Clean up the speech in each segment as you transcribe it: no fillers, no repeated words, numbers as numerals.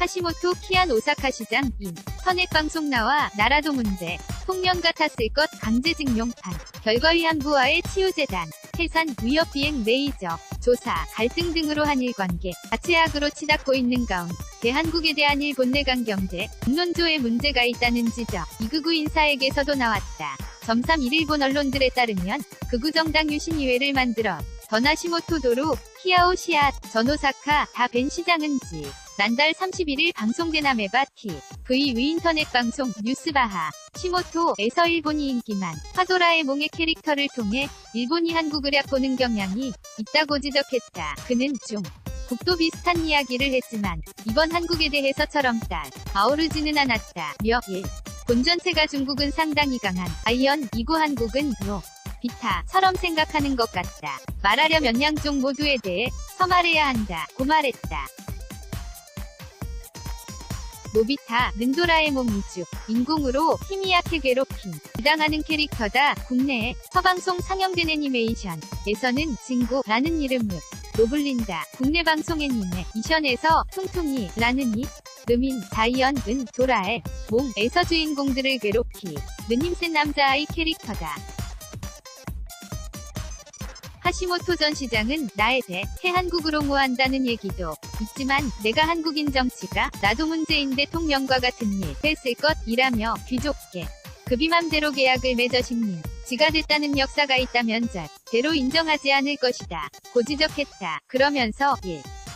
하시모토 키안 오사카 시장 인터넷 방송 나와 나라도 문제 통령 같았을 것 강제징용판 결과위안부와의 치유재단 해산 위협 비행 레이저 조사 갈등 등으로 한일 관계 가채악으로 치닫고 있는 가운데 대한국에 대한 일본 내각 경제 논조에 문제가 있다는 지적 이극우 인사에게서도 나왔다. 점삼 일본 언론들에 따르면 극우 정당 유신의회를 만들어 전 하시모토 도로 키아오 시아 전 오사카 다 벤 시장은 지난달 31일 방송된 아메바 TV 인터넷 방송 뉴스바하 시모토에서 일본이 인기만 화도라의 몽의 캐릭터를 통해 일본이 한국을 얕보는 경향이 있다고 지적했다. 그는 국도 비슷한 이야기를 했지만 이번 한국에 대해서처럼 아오르지는 않았다며 본 전체가 중국은 상당히 강한 아이언이고 한국은 비타처럼 생각하는 것 같다. 말하려면 양쪽 모두에 대해 서말해야 한다고 말했다. 노비타 른도라에몽 이주 인공으로 힘이 약해 괴롭힘 부당하는 캐릭터다. 국내에 서방송 상영된 애니메이션에서는 진고라는 이름으로 불린다. 국내 방송 애니메이션에서 퉁퉁이라는 이름인 다이언은 도라에 몽에서 주인공들을 괴롭히는 힘센 남자아이 캐릭터다. 하시모토 전 시장은 나에 대해 한국을 옹호한다는 얘기도 있지만 내가 한국인 정치가 나도 문재인 대통령과 같은 일 했을 것이라며 귀족계 급이 맘대로 계약을 맺어 식민 지가 됐다는 역사가 있다면 절대로 인정하지 않을 것이다 고 지적했다. 그러면서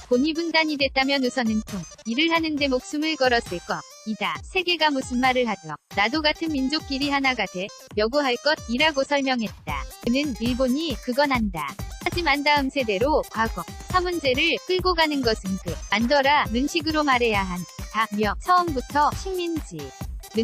본이 분단이 됐다면 우선은 일을 하는데 목숨을 걸었을 것이다. 세계가 무슨 말을 하더 나도 같은 민족끼리 하나가 되려고 할 것이라고 설명했다. 그는 일본이 그건 안다. 하지만 다음 세대로 과거 문제를 끌고 가는 것은 안더라는 식으로 말해야 한다며 처음부터 식민지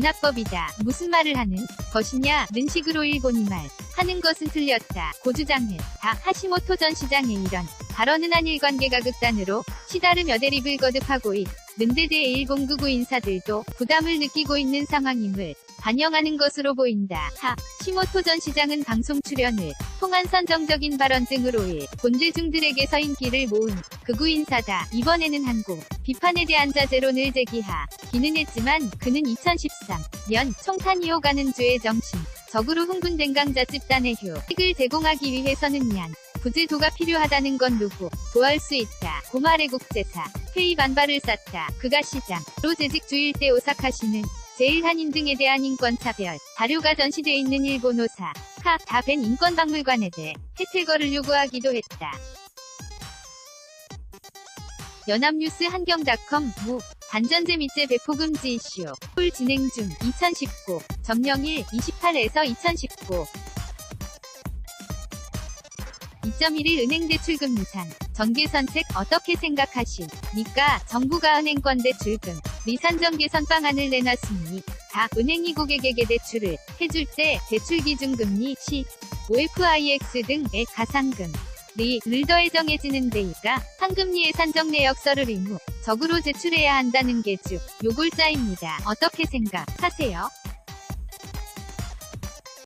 합법이다. 무슨 말을 하는 것이냐는 식으로 일본이 말하는 것은 틀렸다 고 주장했다. 하시모토 전 시장의 이런 발언은 한일 관계가 극단으로 치달으며 대립을 거듭하고 있는 데 대해 일본 극우 인사들도 부담을 느끼고 있는 상황임을 반영하는 것으로 보인다. 하시모토 전 시장은 방송 출연을 통한 선정적인 발언 등으로 일본 대중들에게서 인기를 모은 극우 인사다. 이번에는 한국 비판에 대한 자제로 늘 제기하기는 했지만 그는 2013년 총탄 이어가는 주의 정신적으로 흥분된 강자 집단의 휴익을 제공하기 위해서는 부제도가 필요하다는 건 누구도 할 수 있다 고 말해 국제사 회의 반발을 쐈다. 그가 시장으로 재직주일 때 오사카시는 제1한인 등에 대한 인권차별 자료가 전시돼 있는 일본 오사카 다 벤 인권박물관에 대해 퇴거를 요구하기도 했다. 연합뉴스 한경닷컴 반전제 밑제 배포 금지 이슈 홀 진행 중 2019 점령일 28에서 2019 2.1일 은행대출금 리산 전개선책 어떻게 생각하십니까? 정부가 은행권 대출금 리산 전개선 방안을 내놨으니 다 은행이 고객에게 대출을 해줄 때 대출기준금리 OFIX 등의 가상금리를 더해 정해지는 데이가 상금리의 산정 내역서를 의무적으로 제출해야 한다는 게 주 요골자입니다. 어떻게 생각하세요?